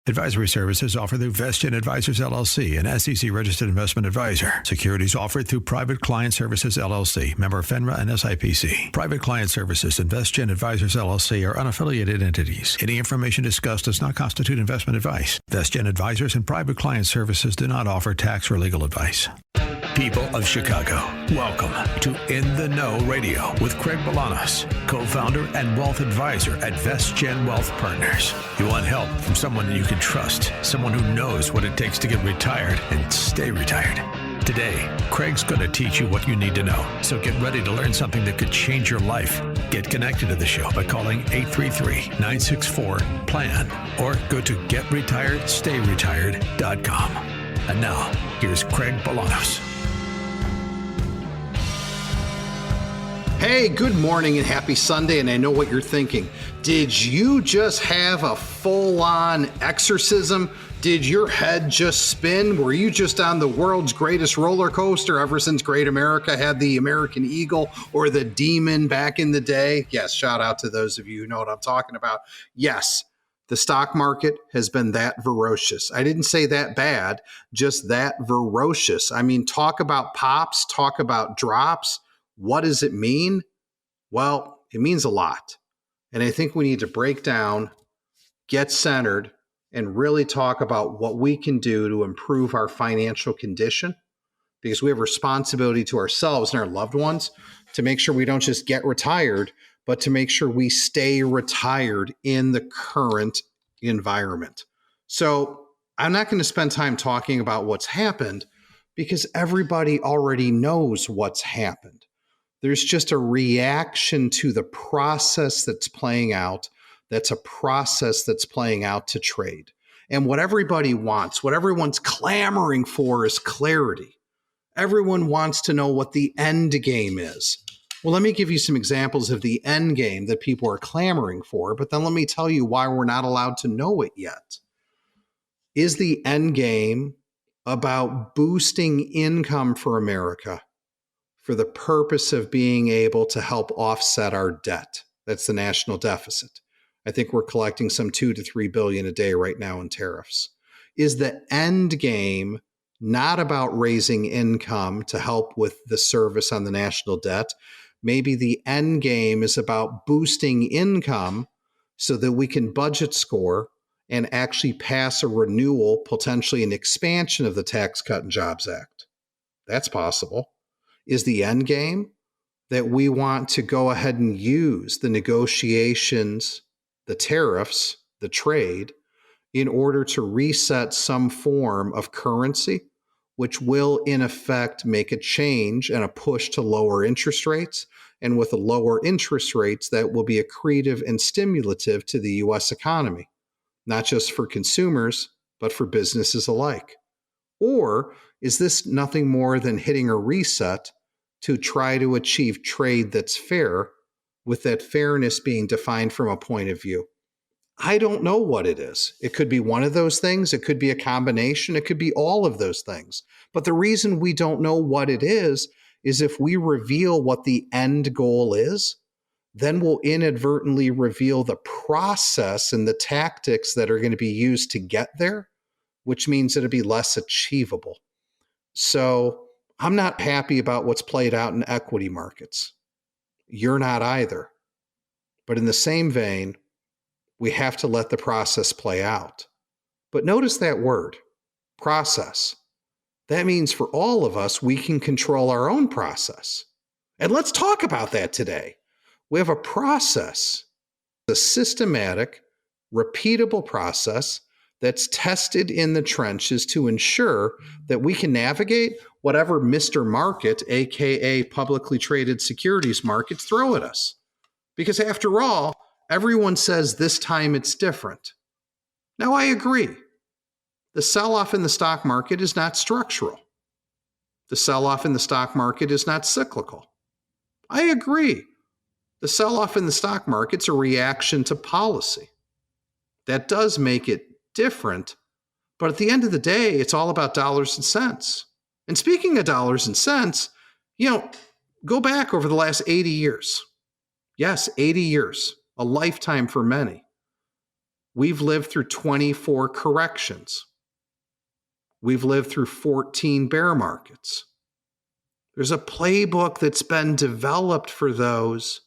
Advisory services offered through VestGen Advisors, LLC, an SEC-registered investment advisor. Securities offered through Private Client Services, LLC, member FINRA and SIPC. Private Client Services and VestGen Advisors, LLC are unaffiliated entities. Any information discussed does not constitute investment advice. VestGen Advisors and Private Client Services do not offer tax or legal advice. People of Chicago, welcome to In the Know Radio with Craig Bolanos, co-founder and wealth advisor at VestGen Wealth Partners. You want help from someone you can trust, someone who knows what it takes to get retired and stay retired. Today, Craig's going to teach you what you need to know. So get ready to learn something that could change your life. Get connected to the show by calling 833-964-PLAN or go to getretiredstayretired.com. And now, here's Craig Bolanos. Hey, good morning and happy Sunday, and I know what you're thinking. Did you just have a full-on exorcism? Did your head just spin? Were you just on the world's greatest roller coaster ever since Great America had the American Eagle or the Demon back in the day? Yes, shout out to those of you who know what I'm talking about. Yes, the stock market has been that ferocious. I didn't say that bad, just that ferocious. I mean, talk about pops, talk about drops. What does it mean? Well, it means a lot. And I think we need to break down, get centered, and really talk about what we can do to improve our financial condition, because we have responsibility to ourselves and our loved ones to make sure we don't just get retired, but to make sure we stay retired in the current environment. So I'm not going to spend time talking about what's happened because everybody already knows what's happened. There's just a reaction to the process that's playing out. That's a process that's playing out to trade. And what everybody wants, what everyone's clamoring for is clarity. Everyone wants to know what the end game is. Well, let me give you some examples of the end game that people are clamoring for, but then let me tell you why we're not allowed to know it yet. Is the end game about boosting income for America for the purpose of being able to help offset our debt? That's the national deficit. I think we're collecting some $2 to $3 billion a day right now in tariffs. Is the end game not about raising income to help with the service on the national debt? Maybe the end game is about boosting income so that we can budget score and actually pass a renewal, potentially an expansion of the Tax Cut and Jobs Act. That's possible. Is the end game that we want to go ahead and use the negotiations, the tariffs, the trade, in order to reset some form of currency, which will in effect make a change and a push to lower interest rates? And with the lower interest rates, that will be accretive and stimulative to the U.S. economy, not just for consumers, but for businesses alike. Or is this nothing more than hitting a reset to try to achieve trade that's fair, with that fairness being defined from a point of view? I don't know what it is. It could be one of those things. It could be a combination. It could be all of those things. But the reason we don't know what it is if we reveal what the end goal is, then we'll inadvertently reveal the process and the tactics that are going to be used to get there, which means it'll be less achievable. So I'm not happy about what's played out in equity markets. You're not either. But in the same vein, we have to let the process play out. But notice that word, process. That means for all of us, we can control our own process. And let's talk about that today. We have a process, a systematic, repeatable process that's tested in the trenches to ensure that we can navigate whatever Mr. Market, aka publicly traded securities markets, throw at us. Because after all, everyone says this time it's different. Now, I agree. The sell-off in the stock market is not structural. The sell-off in the stock market is not cyclical. I agree. The sell-off in the stock market's a reaction to policy. That does make it different, but at the end of the day, it's all about dollars and cents. And speaking of dollars and cents, go back over the last 80 years. Yes, 80 years, a lifetime for many. We've lived through 24 corrections. We've lived through 14 bear markets. There's a playbook that's been developed for those,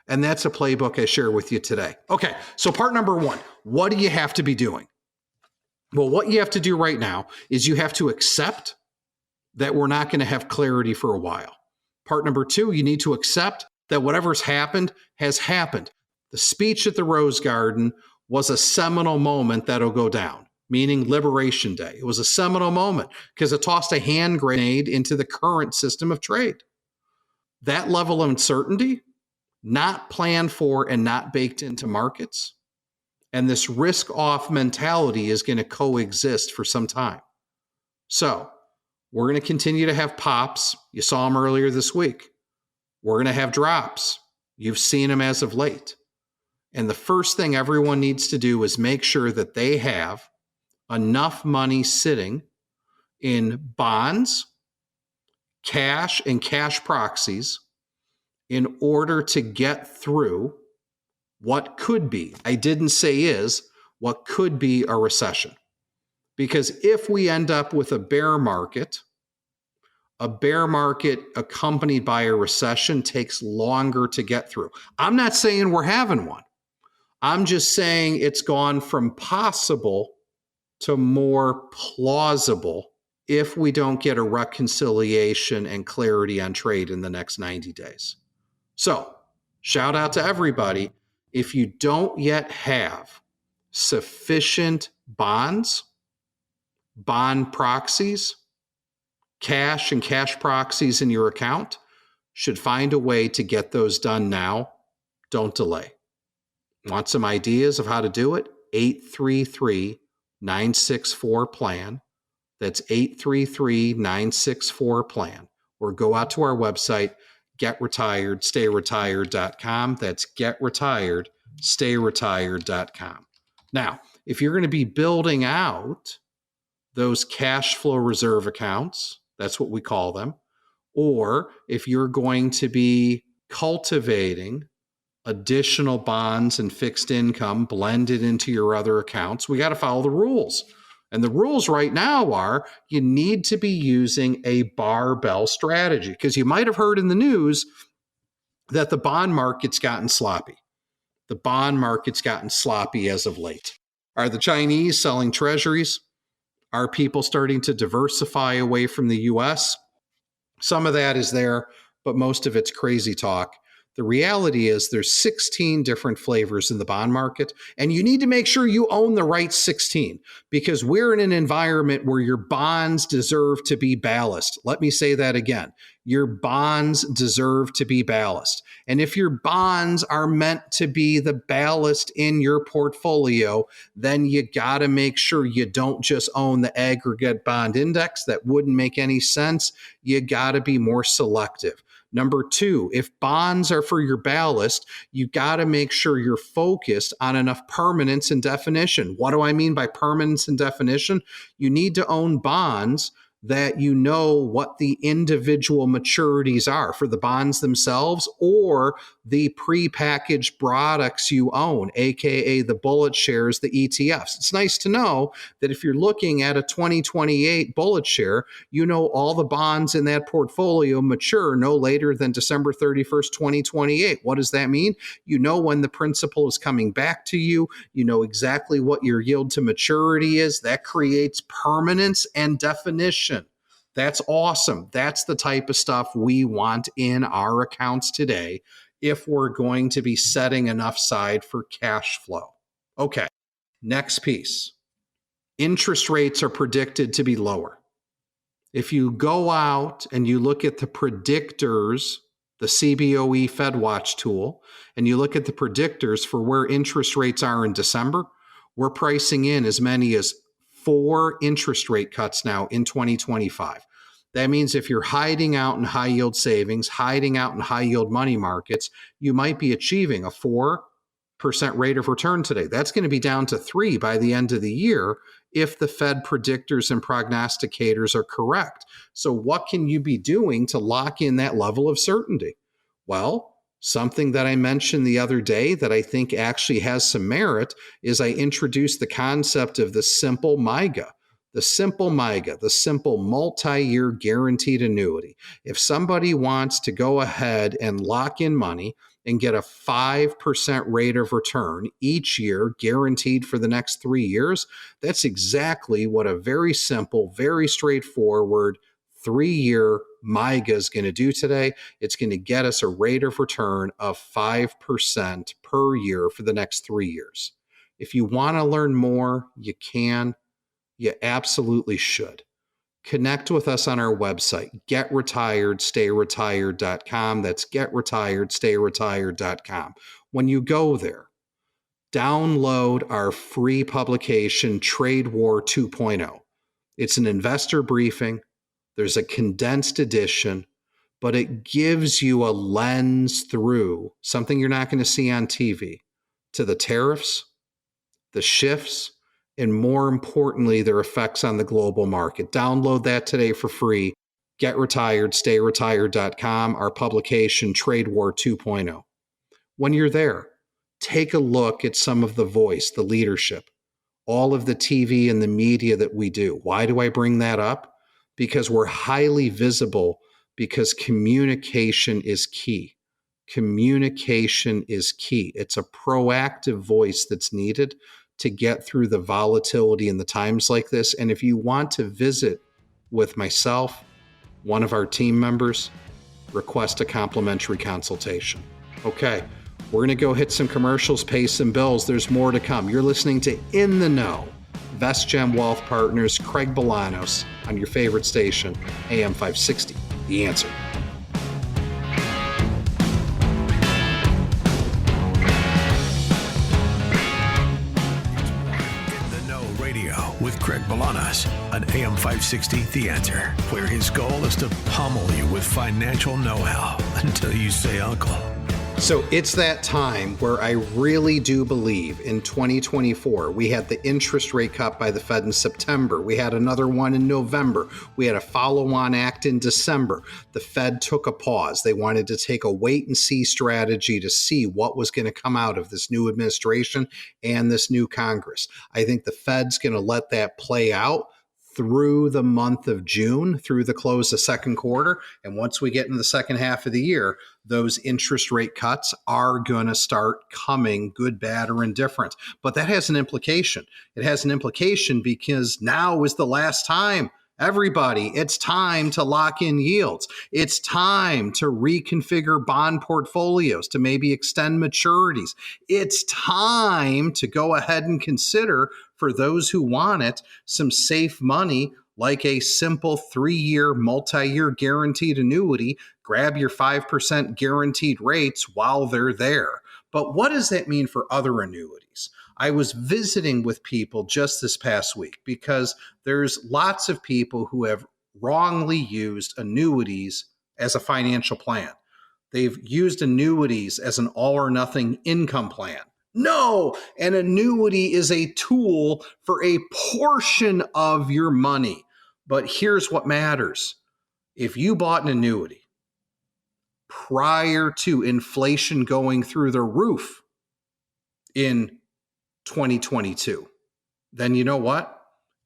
and that's a playbook I share with you today. Okay, so part number one, what do you have to be doing? Well, what you have to do right now is you have to accept that we're not going to have clarity for a while. Part number two, you need to accept that whatever's happened has happened. The speech at the Rose Garden was a seminal moment that'll go down, meaning Liberation Day. It was a seminal moment because it tossed a hand grenade into the current system of trade. That level of uncertainty, not planned for and not baked into markets, and this risk-off mentality is going to coexist for some time. So we're going to continue to have pops. You saw them earlier this week. We're going to have drops. You've seen them as of late. And the first thing everyone needs to do is make sure that they have enough money sitting in bonds, cash, and cash proxies in order to get through what could be, I didn't say is, what could be a recession. Because if we end up with a bear market accompanied by a recession takes longer to get through. I'm not saying we're having one. I'm just saying it's gone from possible to more plausible if we don't get a reconciliation and clarity on trade in the next 90 days. So, shout out to everybody. If you don't yet have sufficient bonds, bond proxies, cash and cash proxies in your account, should find a way to get those done now. Don't delay. Want some ideas of how to do it? 833-964-PLAN. That's 833-964-PLAN. Or go out to our website, getretiredstayretired.com. That's getretiredstayretired.com. Now, if you're going to be building out those cash flow reserve accounts, that's what we call them, or if you're going to be cultivating additional bonds and fixed income blended into your other accounts, we got to follow the rules. And the rules right now are you need to be using a barbell strategy, because you might have heard in the news that the bond market's gotten sloppy. The bond market's gotten sloppy as of late. Are the Chinese selling treasuries? Are people starting to diversify away from the U.S.? Some of that is there, but most of it's crazy talk. The reality is there's 16 different flavors in the bond market, and you need to make sure you own the right 16, because we're in an environment where your bonds deserve to be ballast. Let me say that again. Your bonds deserve to be ballast. And if your bonds are meant to be the ballast in your portfolio, then you got to make sure you don't just own the aggregate bond index. That wouldn't make any sense. You got to be more selective. Number two, if bonds are for your ballast, you got to make sure you're focused on enough permanence and definition. What do I mean by permanence and definition? You need to own bonds that you know what the individual maturities are for the bonds themselves or the prepackaged products you own, aka the bullet shares, the ETFs. It's nice to know that if you're looking at a 2028 bullet share, you know all the bonds in that portfolio mature no later than December 31st, 2028. What does that mean? You know when the principal is coming back to you. You know exactly what your yield to maturity is. That creates permanence and definition. That's awesome. That's the type of stuff we want in our accounts today if we're going to be setting enough aside for cash flow. Okay, next piece. Interest rates are predicted to be lower. If you go out and you look at the predictors, the CBOE FedWatch tool, and you look at the predictors for where interest rates are in December, we're pricing in as many as 4 interest rate cuts now in 2025. That means if you're hiding out in high yield savings, hiding out in high yield money markets, you might be achieving a 4% rate of return today. That's going to be down to 3 by the end of the year if the Fed predictors and prognosticators are correct. So what can you be doing to lock in that level of certainty? Well, Something that I mentioned the other day that I think actually has some merit is I introduced the concept of the simple MIGA. The simple MIGA, the simple multi-year guaranteed annuity. If somebody wants to go ahead and lock in money and get a 5% rate of return each year, guaranteed for the next 3 years, that's exactly what a very simple, very straightforward 3-year MIGA is going to do today. It's going to get us a rate of return of 5% per year for the next 3 years. If you want to learn more, you can. You absolutely should. Connect with us on our website, getretiredstayretired.com. That's getretiredstayretired.com. When you go there, download our free publication, Trade War 2.0. It's an investor briefing. There's a condensed edition, but it gives you a lens through something you're not going to see on TV to the tariffs, the shifts, and more importantly, their effects on the global market. Download that today for free. GetRetiredStayRetired.com, our publication, Trade War 2.0. When you're there, take a look at some of the voice, the leadership, all of the TV and the media that we do. Why do I bring that up? Because we're highly visible, because communication is key. Communication is key. It's a proactive voice that's needed to get through the volatility in the times like this. And if you want to visit with myself, one of our team members, request a complimentary consultation. Okay, we're going to go hit some commercials, pay some bills. There's more to come. You're listening to In the Know, VestGen Wealth Partners, Craig Bolanos on your favorite station, AM 560, The Answer. With Craig Bolanos on AM 560, The Answer, where his goal is to pummel you with financial know-how until you say uncle. So it's that time where I really do believe in 2024. We had the interest rate cut by the Fed in September. We had another one in November. We had a follow-on act in December. The Fed took a pause. They wanted to take a wait-and-see strategy to see what was going to come out of this new administration and this new Congress. I think the Fed's going to let that play out through the month of June, through the close of second quarter. And once we get into the second half of the year, those interest rate cuts are going to start coming, good, bad, or indifferent. But that has an implication. It has an implication because now is the last time. Everybody, it's time to lock in yields. It's time to reconfigure bond portfolios, to maybe extend maturities. It's time to go ahead and consider, for those who want it, some safe money like a simple 3-year, multi-year guaranteed annuity. Grab your 5% guaranteed rates while they're there. But what does that mean for other annuities? I was visiting with people just this past week because there's lots of people who have wrongly used annuities as a financial plan. They've used annuities as an all or nothing income plan. No, an annuity is a tool for a portion of your money. But here's what matters. If you bought an annuity prior to inflation going through the roof in 2022, then you know what?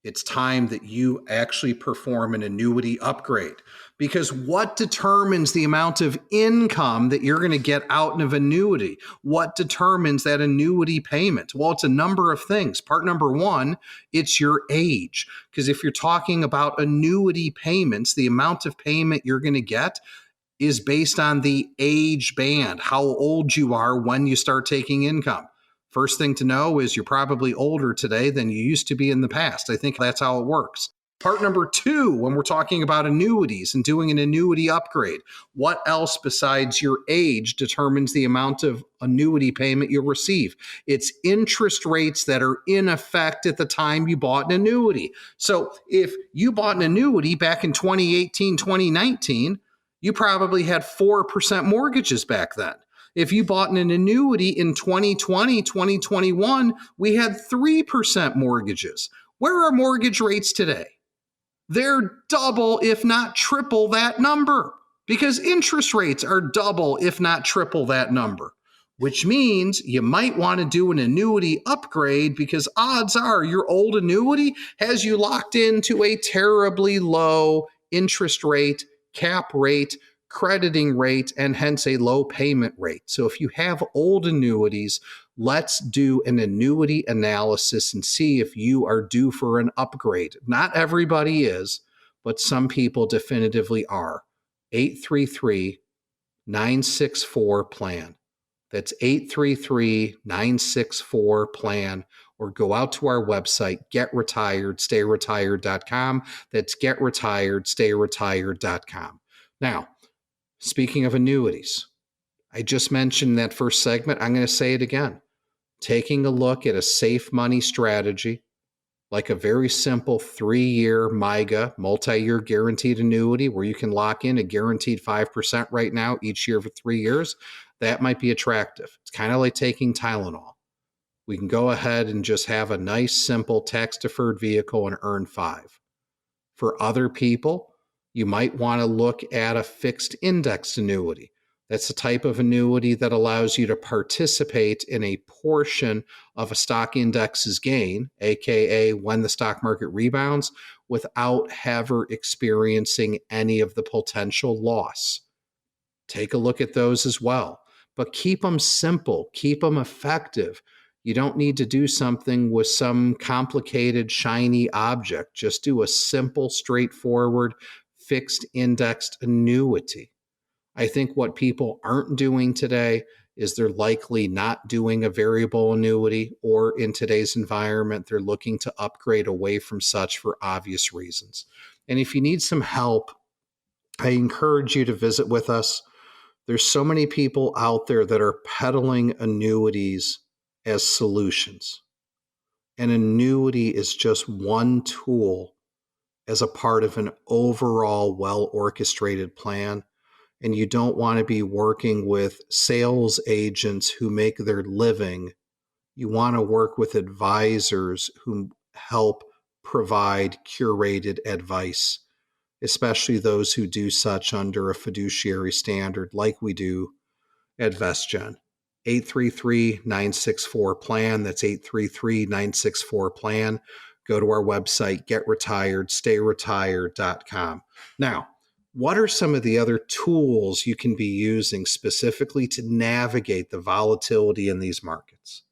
It's time that you actually perform an annuity upgrade. Because what determines the amount of income that you're going to get out of annuity? What determines that annuity payment? Well, it's a number of things. Part number one, it's your age. Because if you're talking about annuity payments, the amount of payment you're going to get is based on the age band, how old you are when you start taking income. First thing to know is you're probably older today than you used to be in the past. I think that's how it works. Part number two, when we're talking about annuities and doing an annuity upgrade, what else besides your age determines the amount of annuity payment you'll receive? It's interest rates that are in effect at the time you bought an annuity. So if you bought an annuity back in 2018, 2019, you probably had 4% mortgages back then. If you bought an annuity in 2020, 2021, we had 3% mortgages. Where are mortgage rates today? They're double, if not triple that number. because interest rates are double, if not triple that number, which means you might want to do an annuity upgrade because odds are your old annuity has you locked into a terribly low interest rate, cap rate, crediting rate, and hence a low payment rate. So if you have old annuities, let's do an annuity analysis and see if you are due for an upgrade. Not everybody is, but some people definitively are. 833-964-PLAN. That's 833-964-PLAN, or go out to our website, getretiredstayretired.com. That's getretiredstayretired.com. Now, speaking of annuities, I just mentioned that first segment. I'm going to say it again. Taking a look at a safe money strategy, like a very simple 3-year MYGA, multi-year guaranteed annuity, where you can lock in a guaranteed 5% right now each year for 3 years, that might be attractive. It's kind of like taking Tylenol. We can go ahead and just have a nice, simple tax-deferred vehicle and earn 5. For other people, you might want to look at a fixed index annuity. That's the type of annuity that allows you to participate in a portion of a stock index's gain, aka when the stock market rebounds, without ever experiencing any of the potential loss. Take a look at those as well, but keep them simple, keep them effective. You don't need to do something with some complicated, shiny object. Just do a simple, straightforward, fixed indexed annuity. I think what people aren't doing today is they're likely not doing a variable annuity, or in today's environment, they're looking to upgrade away from such for obvious reasons. And if you need some help, I encourage you to visit with us. There's so many people out there that are peddling annuities as solutions. An annuity is just one tool as a part of an overall well-orchestrated plan. And you don't want to be working with sales agents who make their living. You want to work with advisors who help provide curated advice, especially those who do such under a fiduciary standard like we do at VestGen. 833-964-PLAN. That's 833-964-PLAN. Go to our website, getretiredstayretired.com. Now, what are some of the other tools you can be using specifically to navigate the volatility in these markets?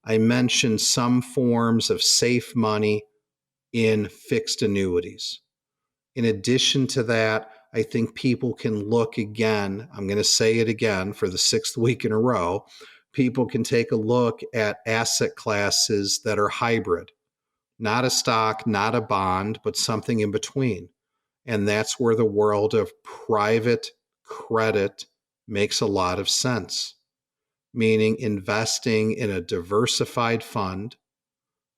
I mentioned some forms of safe money in fixed annuities. In addition to that, I think people can look again, I'm going to say it again for the 6th week in a row, people can take a look at asset classes that are hybrid, not a stock, not a bond, but something in between. And that's where the world of private credit makes a lot of sense, meaning investing in a diversified fund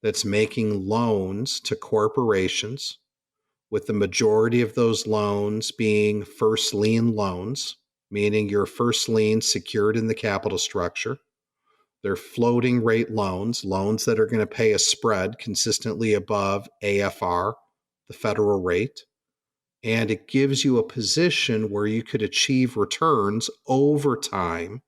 that's making loans to corporations, with the majority of those loans being first lien loans, meaning your first lien secured in the capital structure. They're floating rate loans, loans that are going to pay a spread consistently above AFR, the federal rate. And it gives you a position where you could achieve returns over time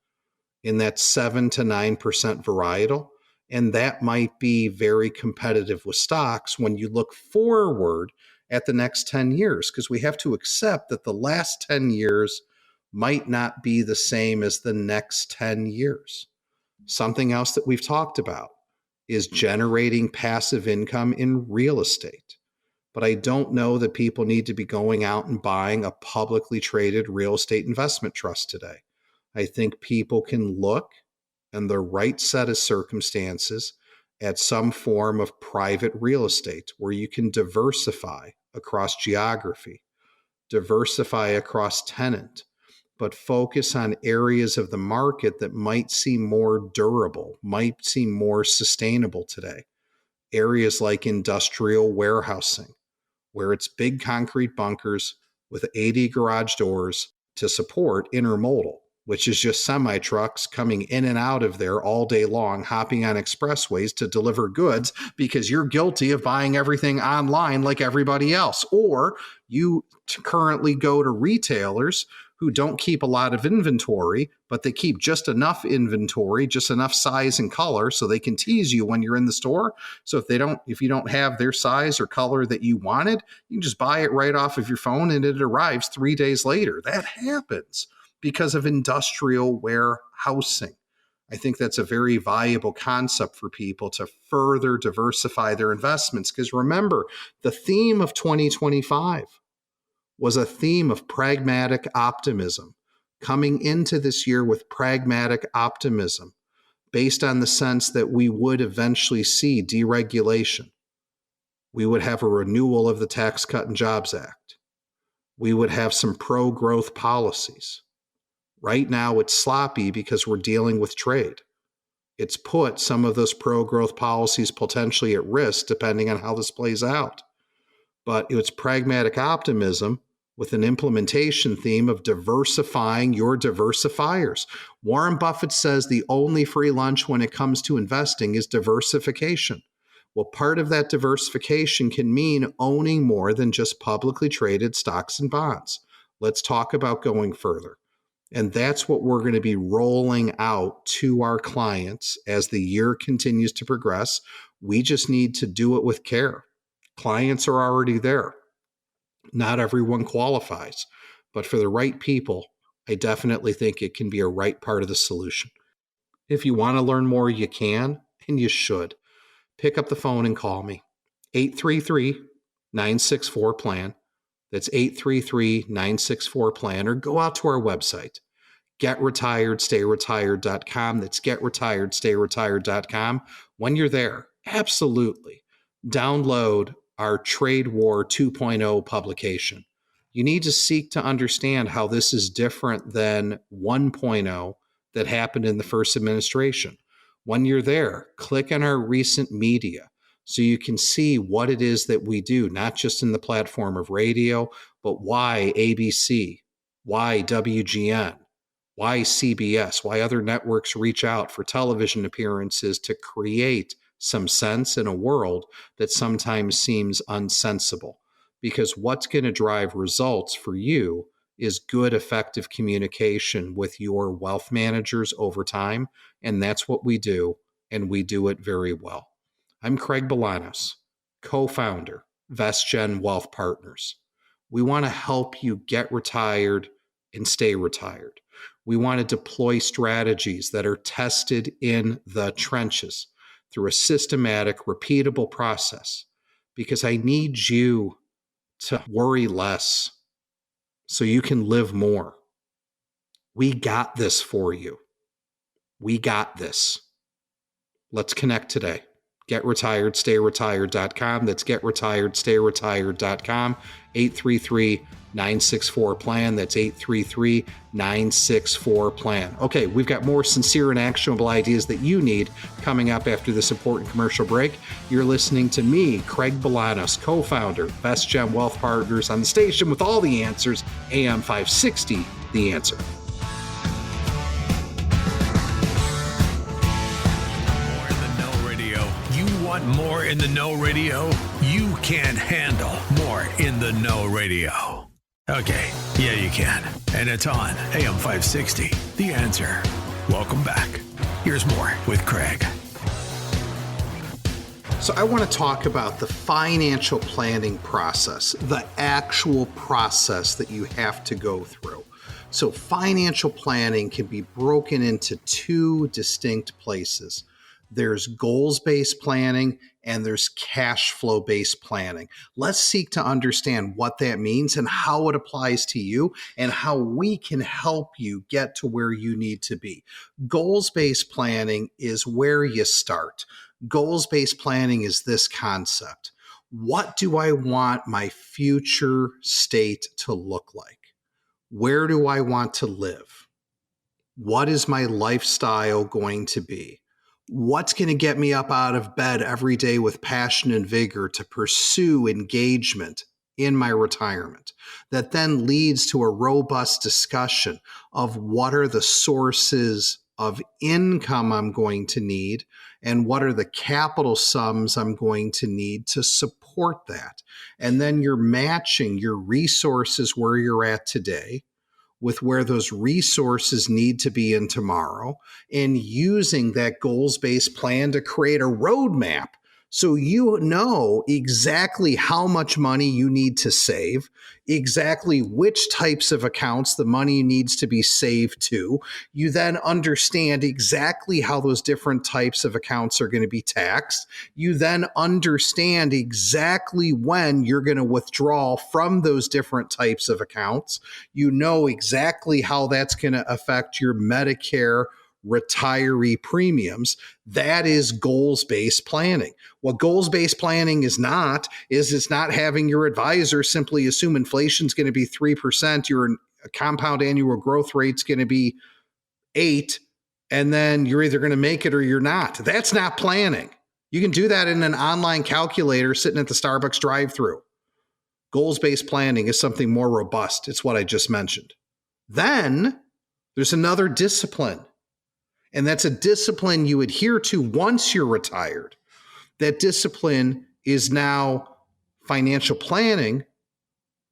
in that 7 to 9% varietal. And that might be very competitive with stocks when you look forward at the next 10 years, because we have to accept that the last 10 years might not be the same as the next 10 years. Something else that we've talked about is generating passive income in real estate. But I don't know that people need to be going out and buying a publicly traded real estate investment trust today. I think people can look in the right set of circumstances at some form of private real estate where you can diversify across geography, diversify across tenant, but focus on areas of the market that might seem more durable, might seem more sustainable today. Areas like industrial warehousing, where it's big concrete bunkers with 80 garage doors to support intermodal. which is just semi trucks coming in and out of there all day long, hopping on expressways to deliver goods because you're guilty of buying everything online like everybody else. Or you currently go to retailers who don't keep a lot of inventory, but they keep just enough inventory, just enough size and color so they can tease you when you're in the store. So if you don't have their size or color that you wanted, you can just buy it right off of your phone and it arrives 3 days later. That happens because of industrial warehousing. I think that's a very valuable concept for people to further diversify their investments. Because remember, the theme of 2025 was a theme of pragmatic optimism, coming into this year with pragmatic optimism based on the sense that we would eventually see deregulation. We would have a renewal of the Tax Cut and Jobs Act. We would have some pro-growth policies. Right now, it's sloppy because we're dealing with trade. It's put some of those pro-growth policies potentially at risk depending on how this plays out. But it's pragmatic optimism with an implementation theme of diversifying your diversifiers. Warren Buffett says the only free lunch when it comes to investing is diversification. Well, part of that diversification can mean owning more than just publicly traded stocks and bonds. Let's talk about going further. And that's what we're going to be rolling out to our clients as the year continues to progress. We just need to do it with care. Clients are already there. Not everyone qualifies, but for the right people, I definitely think it can be a right part of the solution. If you want to learn more, you can, and you should. Pick up the phone and call me. 833-964-PLAN. That's 833-964-PLAN, or go out to our website, getretiredstayretired.com. That's getretiredstayretired.com. When you're there, absolutely download our Trade War 2.0 publication. You need to seek to understand how this is different than 1.0 that happened in the first administration. When you're there, click on our recent media so you can see what it is that we do, not just in the platform of radio, but why ABC, why WGN, why CBS, why other networks reach out for television appearances to create some sense in a world that sometimes seems unsensible. Because what's going to drive results for you is good, effective communication with your wealth managers over time. And that's what we do, and we do it very well. I'm Craig Bolanos, co-founder, VestGen Wealth Partners. We want to help you get retired and stay retired. We want to deploy strategies that are tested in the trenches through a systematic, repeatable process, because I need you to worry less so you can live more. We got this for you. We got this. Let's connect today. GetRetiredStayRetired.com. That's GetRetiredStayRetired.com. 833-964-PLAN. That's 833-964-PLAN. Okay, we've got more sincere and actionable ideas that you need coming up after this important commercial break. You're listening to me, Craig Bolanos, co-founder, VestGen Wealth Partners, on the station with all the answers, AM 560, The Answer. Want more in the know radio? You can't handle more in the know radio. Okay, yeah, you can. And it's on AM 560, The Answer. Welcome back. Here's more with Craig. So I want to talk about the financial planning process, the actual process that you have to go through. So financial planning can be broken into two distinct places. There's goals-based planning and there's cash flow-based planning. Let's seek to understand what that means and how it applies to you and how we can help you get to where you need to be. Goals-based planning is where you start. Goals-based planning is this concept. What do I want my future state to look like? Where do I want to live? What is my lifestyle going to be? What's going to get me up out of bed every day with passion and vigor to pursue engagement in my retirement. That then leads to a robust discussion of what are the sources of income I'm going to need and what are the capital sums I'm going to need to support that. And then you're matching your resources where you're at today with where those resources need to be in tomorrow, and using that goals-based plan to create a roadmap so you know exactly how much money you need to save, exactly which types of accounts the money needs to be saved to. You then understand exactly how those different types of accounts are going to be taxed. You then understand exactly when you're going to withdraw from those different types of accounts. You know exactly how that's going to affect your Medicare retiree premiums. That is goals-based planning. What goals-based planning is it's not having your advisor simply assume inflation's going to be 3%, your compound annual growth rate's going to be 8%, and then you're either going to make it or you're not. That's not planning. You can do that in an online calculator sitting at the Starbucks drive-thru. Goals-based planning is something more robust. It's what I just mentioned. Then there's another discipline. And that's a discipline you adhere to once you're retired. That discipline is now financial planning,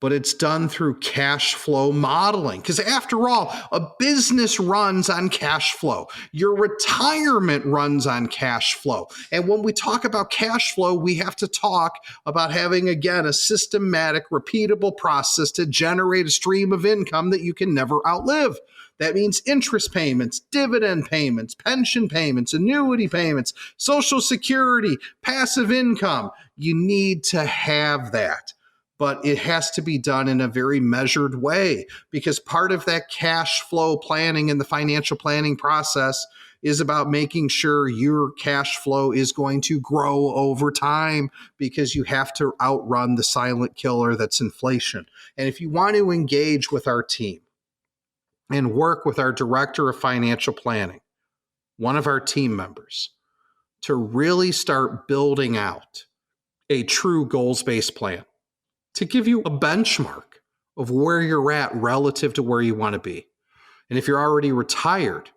but it's done through cash flow modeling. Because after all, a business runs on cash flow. Your retirement runs on cash flow. And when we talk about cash flow, we have to talk about having, again, a systematic, repeatable process to generate a stream of income that you can never outlive. That means interest payments, dividend payments, pension payments, annuity payments, Social Security, passive income. You need to have that, but it has to be done in a very measured way, because part of that cash flow planning and the financial planning process is about making sure your cash flow is going to grow over time, because you have to outrun the silent killer that's inflation. And if you want to engage with our team and work with our director of financial planning, one of our team members, to really start building out a true goals-based plan, to give you a benchmark of where you're at relative to where you want to be. And if you're already retired,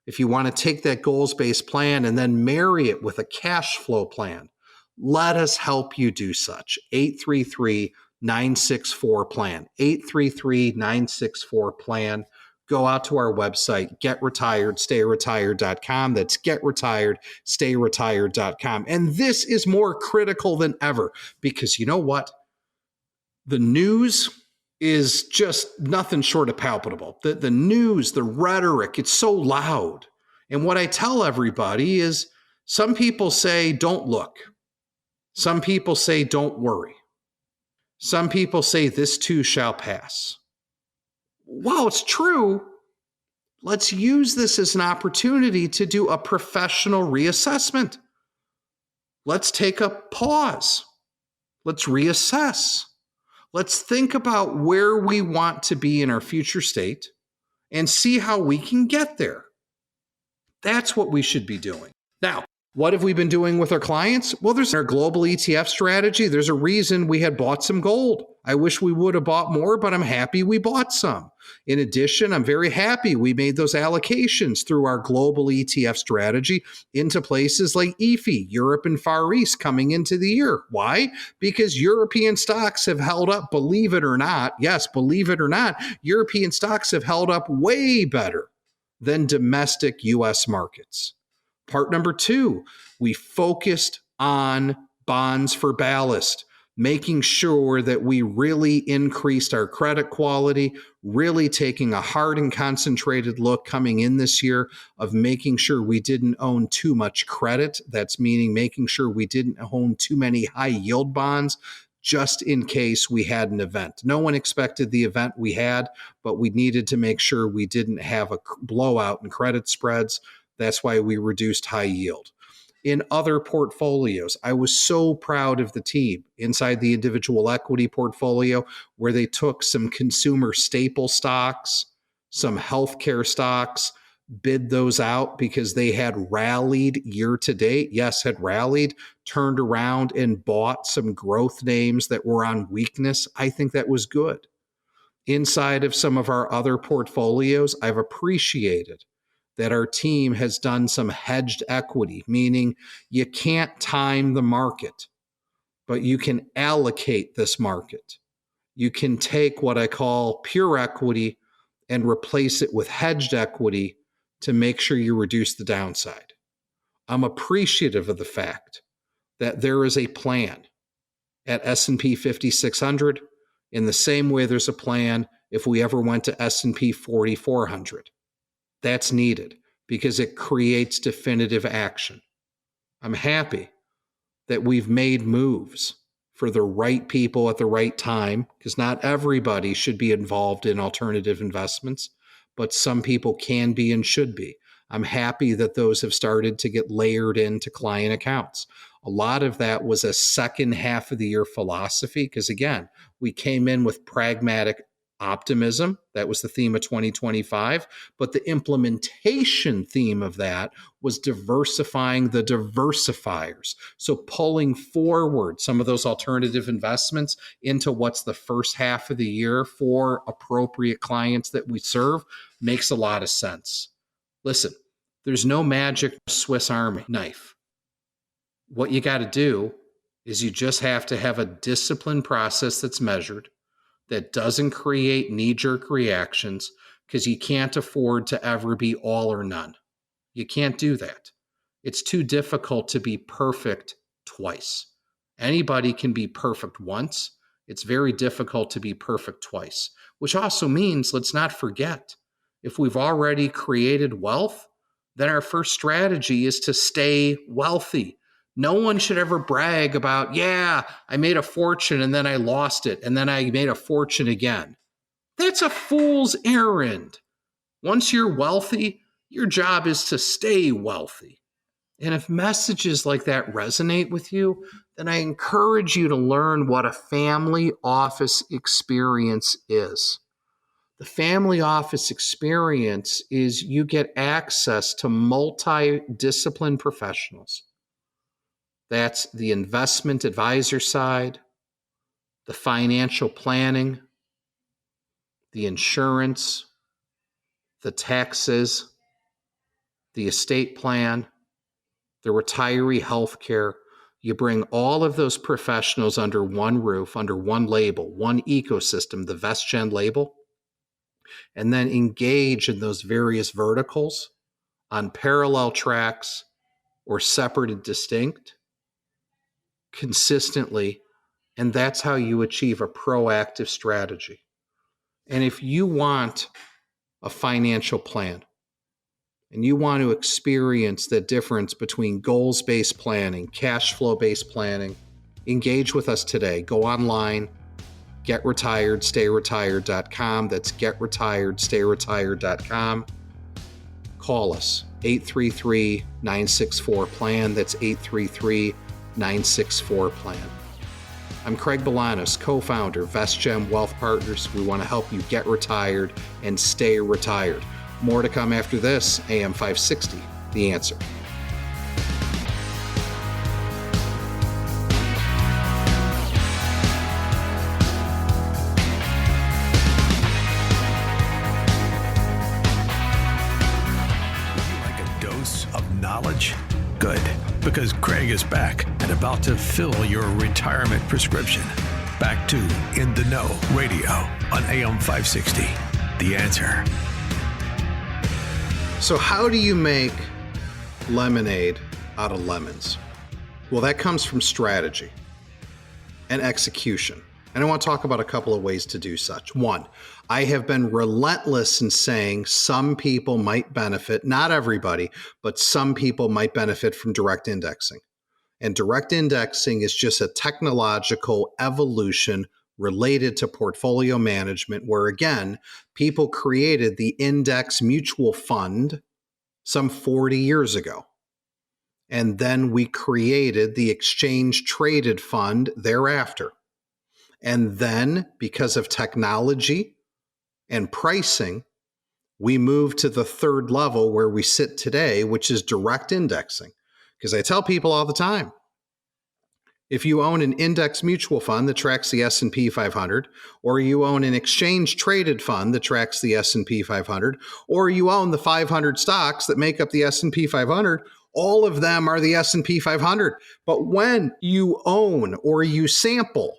if you want to take that goals-based plan and then marry it with a cash flow plan, let us help you do such. 833-964-PLAN. 833-964-PLAN. Go out to our website, getretiredstayretired.com. That's getretiredstayretired.com. And this is more critical than ever, because you know what? The news is just nothing short of palpable. The news, the rhetoric, it's so loud. And what I tell everybody is, some people say, don't look. Some people say, don't worry. Some people say, this too shall pass. While it's true, let's use this as an opportunity to do a professional reassessment. Let's take a pause. Let's reassess. Let's think about where we want to be in our future state and see how we can get there. That's what we should be doing. Now, what have we been doing with our clients? Well, there's our global ETF strategy. There's a reason we had bought some gold. I wish we would have bought more, but I'm happy we bought some. In addition, I'm very happy we made those allocations through our global ETF strategy into places like EFI, Europe and Far East, coming into the year. Why? Because European stocks have held up, believe it or not. Yes, believe it or not, European stocks have held up way better than domestic U.S. markets. Part number 2, we focused on bonds for ballast, making sure that we really increased our credit quality, really taking a hard and concentrated look coming in this year of making sure we didn't own too much credit. That's meaning making sure we didn't own too many high yield bonds, just in case we had an event. No one expected the event we had, but we needed to make sure we didn't have a blowout in credit spreads. That's why we reduced high yield. In other portfolios, I was so proud of the team inside the individual equity portfolio, where they took some consumer staple stocks, some healthcare stocks, bid those out because they had rallied year to date. Yes, had rallied, turned around and bought some growth names that were on weakness. I think that was good. Inside of some of our other portfolios, I've appreciated that our team has done some hedged equity, meaning you can't time the market, but you can allocate this market. You can take what I call pure equity and replace it with hedged equity to make sure you reduce the downside. I'm appreciative of the fact that there is a plan at S&P 5600 in the same way there's a plan if we ever went to S&P 4400. That's needed because it creates definitive action. I'm happy that we've made moves for the right people at the right time, because not everybody should be involved in alternative investments, but some people can be and should be. I'm happy that those have started to get layered into client accounts. A lot of that was a second half of the year philosophy, because again, we came in with pragmatic optimism. That was the theme of 2025. But the implementation theme of that was diversifying the diversifiers. So pulling forward some of those alternative investments into what's the first half of the year for appropriate clients that we serve makes a lot of sense. Listen, there's no magic Swiss Army knife. What you got to do is you just have to have a disciplined process that's measured, that doesn't create knee-jerk reactions, because you can't afford to ever be all or none. You can't do that. It's too difficult to be perfect twice. Anybody can be perfect once. It's very difficult to be perfect twice, which also means, let's not forget, if we've already created wealth, then our first strategy is to stay wealthy. No one should ever brag about, yeah, I made a fortune and then I lost it and then I made a fortune again. That's a fool's errand. Once you're wealthy, your job is to stay wealthy. And if messages like that resonate with you, then I encourage you to learn what a family office experience is. The family office experience is you get access to multi-disciplined professionals. That's the investment advisor side, the financial planning, the insurance, the taxes, the estate plan, the retiree health care. You bring all of those professionals under one roof, under one label, one ecosystem, the VestGen label, and then engage in those various verticals on parallel tracks or separate and distinct consistently. And that's how you achieve a proactive strategy. And if you want a financial plan and you want to experience the difference between goals-based planning, cash flow-based planning, engage with us today. Go online, getretiredstayretired.com. That's getretiredstayretired.com. Call us, 833-964-PLAN. That's 833-964-PLAN. I'm Craig Bolanos, co-founder, VestGen Wealth Partners. We want to help you get retired and stay retired. More to come after this, AM 560, The Answer. Would you like a dose of knowledge? Good, because Craig is back and about to fill your retirement prescription. Back to In the Know Radio on AM 560. The Answer. So how do you make lemonade out of lemons? Well, that comes from strategy and execution. And I want to talk about a couple of ways to do such. One, I have been relentless in saying some people might benefit, not everybody, but some people might benefit from direct indexing. And direct indexing is just a technological evolution related to portfolio management, where again, people created the index mutual fund some 40 years ago. And then we created the exchange traded fund thereafter. And then, because of technology and pricing, we move to the third level where we sit today, which is direct indexing. Because I tell people all the time, if you own an index mutual fund that tracks the S&P 500, or you own an exchange traded fund that tracks the S&P 500, or you own the 500 stocks that make up the S&P 500, all of them are the S&P 500. But when you own or you sample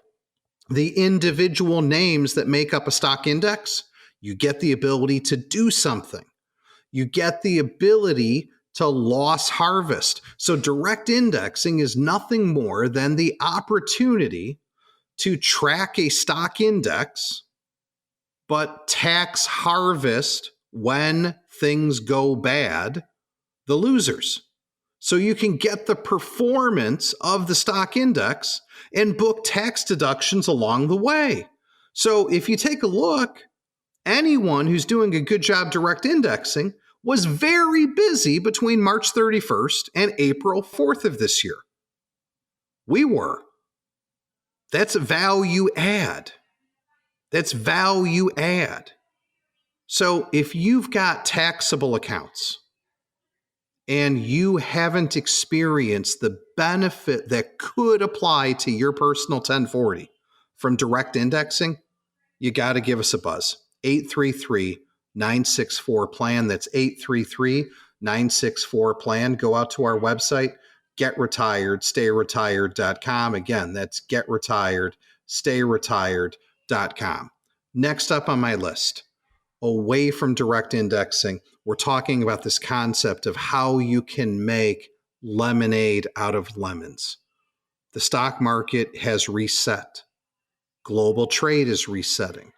the individual names that make up a stock index, you get the ability to do something. You get the ability to loss harvest. So direct indexing is nothing more than the opportunity to track a stock index, but tax harvest when things go bad, the losers. So you can get the performance of the stock index and book tax deductions along the way. So if you take a look, anyone who's doing a good job direct indexing was very busy between March 31st and April 4th of this year. We were. That's value add. That's value add. So if you've got taxable accounts and you haven't experienced the benefit that could apply to your personal 1040 from direct indexing, you got to give us a buzz. 833-964-PLAN. That's 833-964-PLAN. Go out to our website, getretiredstayretired.com. Again, that's getretiredstayretired.com. Next up on my list, away from direct indexing, we're talking about this concept of how you can make lemonade out of lemons. The stock market has reset. Global trade is resetting.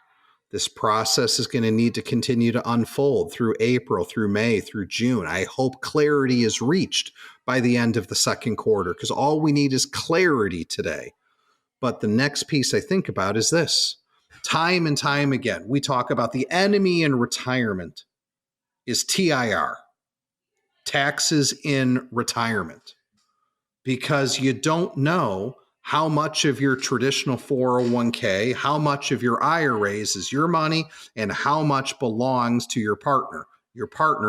This process is going to need to continue to unfold through April, through May, through June. I hope clarity is reached by the end of the second quarter, because all we need is clarity today. But the next piece I think about is this. Time and time again, we talk about the enemy in retirement is TIR, taxes in retirement, because you don't know how much of your traditional 401k, how much of your IRAs is your money, and how much belongs to your partner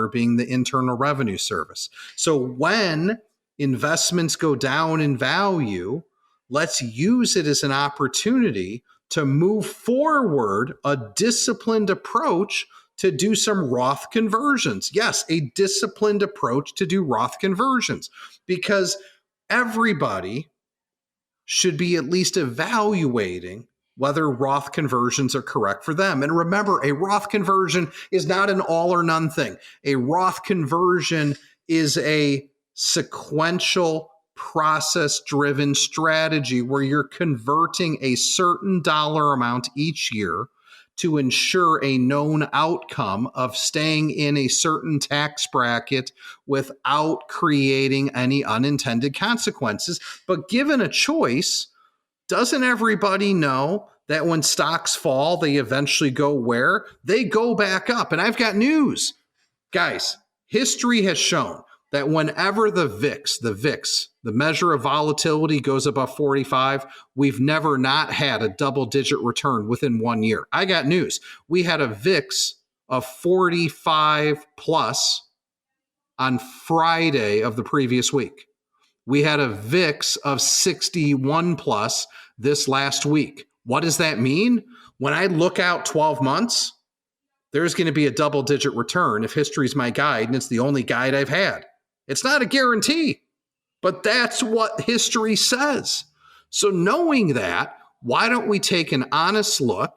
being the Internal Revenue Service. So when investments go down in value, let's use it as an opportunity to move forward a disciplined approach to do some Roth conversions. Yes, a disciplined approach to do Roth conversions, because everybody should be at least evaluating whether Roth conversions are correct for them. And remember, a Roth conversion is not an all or none thing. A Roth conversion is a sequential, process-driven strategy where you're converting a certain dollar amount each year to ensure a known outcome of staying in a certain tax bracket without creating any unintended consequences. But given a choice, doesn't everybody know that when stocks fall, they eventually go where? They go back up. And I've got news. Guys, history has shown that whenever the VIX, the measure of volatility, goes above 45, we've never not had a double-digit return within 1 year. I got news. We had a VIX of 45 plus on Friday of the previous week. We had a VIX of 61 plus this last week. What does that mean? When I look out 12 months, there's going to be a double-digit return if history's my guide, and it's the only guide I've had. It's not a guarantee, but that's what history says. So knowing that, why don't we take an honest look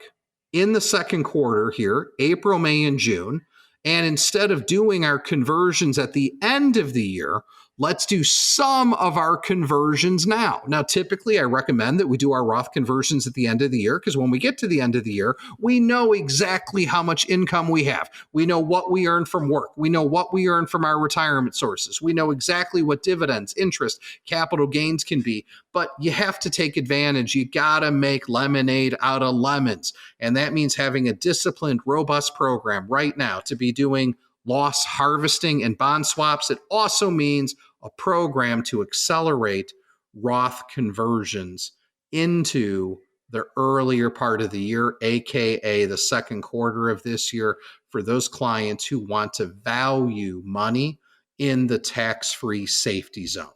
in the second quarter here, April, May, and June, and instead of doing our conversions at the end of the year, let's do some of our conversions now. Now, typically, I recommend that we do our Roth conversions at the end of the year, because when we get to the end of the year, we know exactly how much income we have. We know what we earn from work. We know what we earn from our retirement sources. We know exactly what dividends, interest, capital gains can be. But you have to take advantage. You got to make lemonade out of lemons. And that means having a disciplined, robust program right now to be doing loss harvesting and bond swaps. It also means a program to accelerate Roth conversions into the earlier part of the year, AKA the second quarter of this year, for those clients who want to value money in the tax-free safety zone.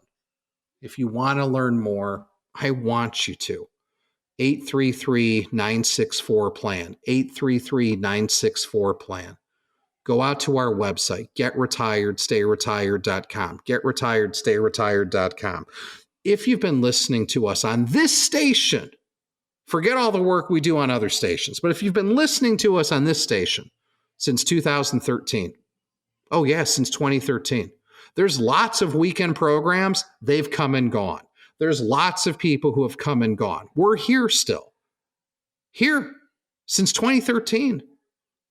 If you want to learn more, I want you to. 833-964-PLAN, 833-964-PLAN. Go out to our website, getretiredstayretired.com, getretiredstayretired.com. If you've been listening to us on this station, forget all the work we do on other stations, but if you've been listening to us on this station since 2013, oh yeah, since 2013, there's lots of weekend programs, they've come and gone. There's lots of people who have come and gone. We're here still. Here since 2013.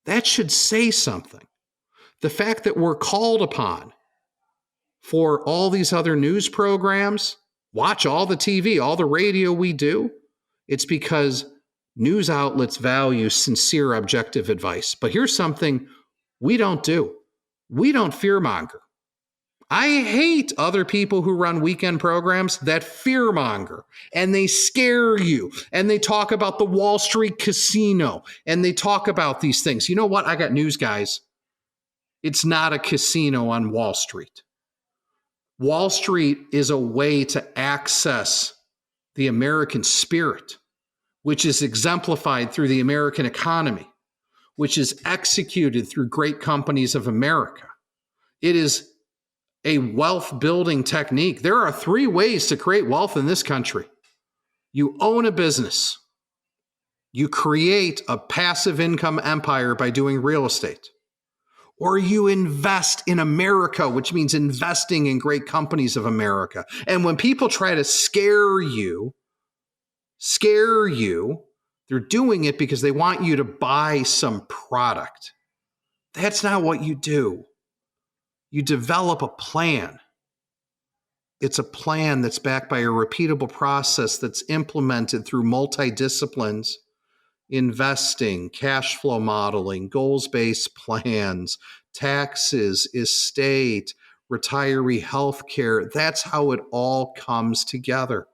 That should say something. The fact that we're called upon for all these other news programs, watch all the TV, all the radio we do, it's because news outlets value sincere, objective advice. But here's something we don't do. We don't fearmonger. I hate other people who run weekend programs that fearmonger and they scare you and they talk about the Wall Street casino and they talk about these things. You know what? I got news, guys. It's not a casino on Wall Street. Wall Street is a way to access the American spirit, which is exemplified through the American economy, which is executed through great companies of America. It is a wealth building technique. There are 3 ways to create wealth in this country. You own a business. You create a passive income empire by doing real estate. Or you invest in America, which means investing in great companies of America. And when people try to scare you, they're doing it because they want you to buy some product. That's not what you do. You develop a plan. It's a plan that's backed by a repeatable process that's implemented through multidisciplines, investing, cash flow modeling, goals-based plans, taxes, estate, retiree health care. That's how it all comes together.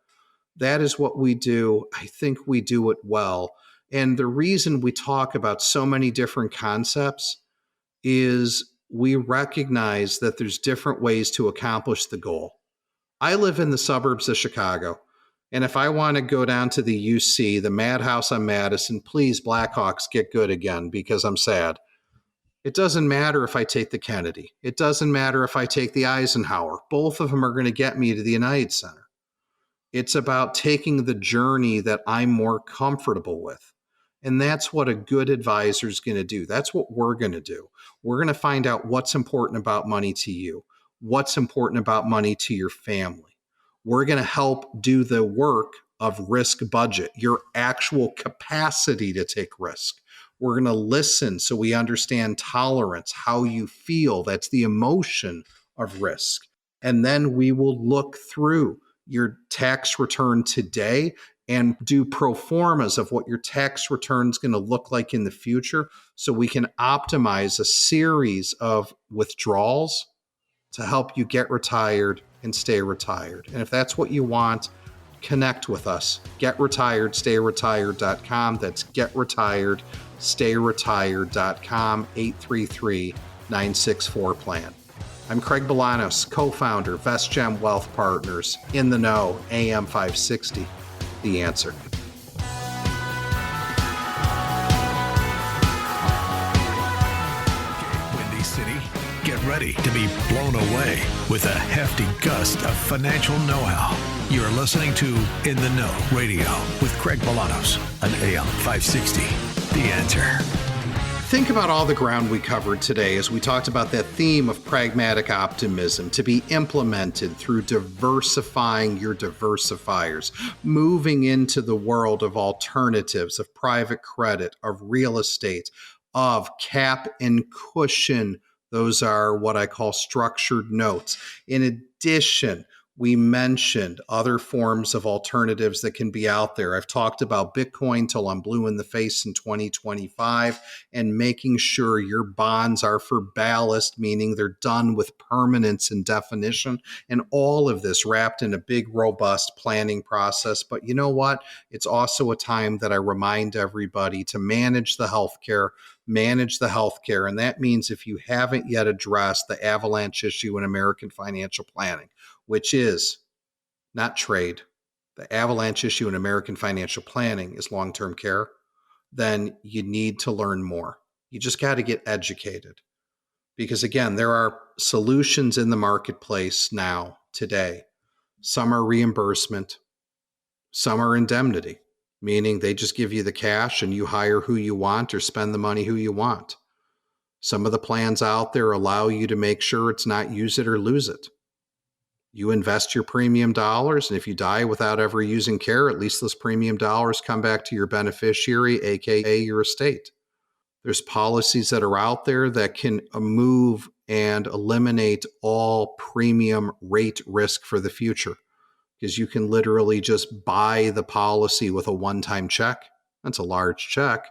That is what we do. I think we do it well. And the reason we talk about so many different concepts is we recognize that there's different ways to accomplish the goal. I live in the suburbs of Chicago, and if I want to go down to the UC, the Madhouse on Madison, please, Blackhawks, get good again because I'm sad. It doesn't matter if I take the Kennedy. It doesn't matter if I take the Eisenhower. Both of them are going to get me to the United Center. It's about taking the journey that I'm more comfortable with. And that's what a good advisor is going to do. That's what we're going to do. We're going to find out what's important about money to you, what's important about money to your family. We're going to help do the work of risk budget, your actual capacity to take risk. We're going to listen so we understand tolerance, how you feel. That's the emotion of risk. And then we will look through your tax return today and do pro formas of what your tax return is going to look like in the future so we can optimize a series of withdrawals to help you get retired and stay retired. And if that's what you want, connect with us. GetRetiredStayRetired.com. That's GetRetiredStayRetired.com, 833-964-PLAN. I'm Craig Bolanos, co-founder, VestGen Wealth Partners, in the know, AM 560. The answer. Windy City, get ready to be blown away with a hefty gust of financial know-how. You're listening to In the Know Radio with Craig Bolanos on AM 560. The answer. Think about all the ground we covered today as we talked about that theme of pragmatic optimism to be implemented through diversifying your diversifiers, moving into the world of alternatives, of private credit, of real estate, of cap and cushion. Those are what I call structured notes. In addition, We mentioned other forms of alternatives that can be out there. I've talked about Bitcoin till I'm blue in the face in 2025, and making sure your bonds are for ballast, meaning they're done with permanence and definition, and all of this wrapped in a big, robust planning process. But you know what? It's also a time that I remind everybody to manage the healthcare. And that means if you haven't yet addressed the avalanche issue in American financial planning, which is not trade, the avalanche issue in American financial planning is long-term care, then you need to learn more. You just got to get educated. Because again, there are solutions in the marketplace now, today. Some are reimbursement, some are indemnity, meaning they just give you the cash and you hire who you want or spend the money who you want. Some of the plans out there allow you to make sure it's not use it or lose it. You invest your premium dollars, and if you die without ever using care, at least those premium dollars come back to your beneficiary, aka your estate. There's policies that are out there that can move and eliminate all premium rate risk for the future, because you can literally just buy the policy with a one-time check. That's a large check.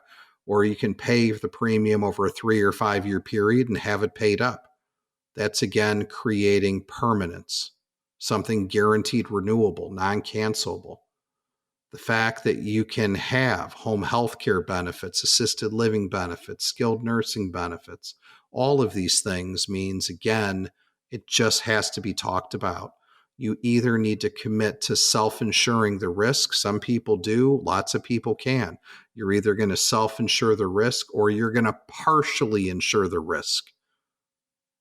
Or you can pay the premium over a 3 or 5 year period and have it paid up. That's again creating permanence, something guaranteed renewable, non-cancelable. The fact that you can have home health care benefits, assisted living benefits, skilled nursing benefits, all of these things means, again, it just has to be talked about. You either need to commit to self-insuring the risk. Some people do, lots of people can. You're either going to self-insure the risk or you're going to partially insure the risk.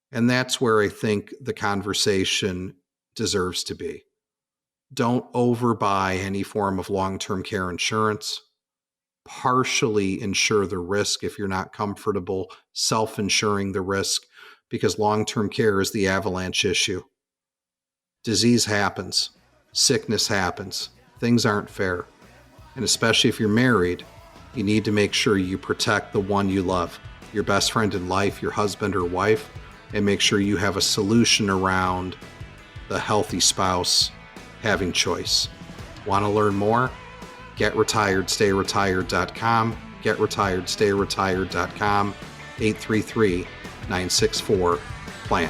And that's where I think the conversation deserves to be. Don't overbuy any form of long-term care insurance. Partially insure the risk if you're not comfortable self-insuring the risk, because long-term care is the avalanche issue. Disease happens, sickness happens, things aren't fair. And especially if you're married, you need to make sure you protect the one you love, your best friend in life, your husband or wife, and make sure you have a solution around the healthy spouse having choice. Want to learn more? GetRetiredStayRetired.com, GetRetiredStayRetired.com, 833-964-PLAN.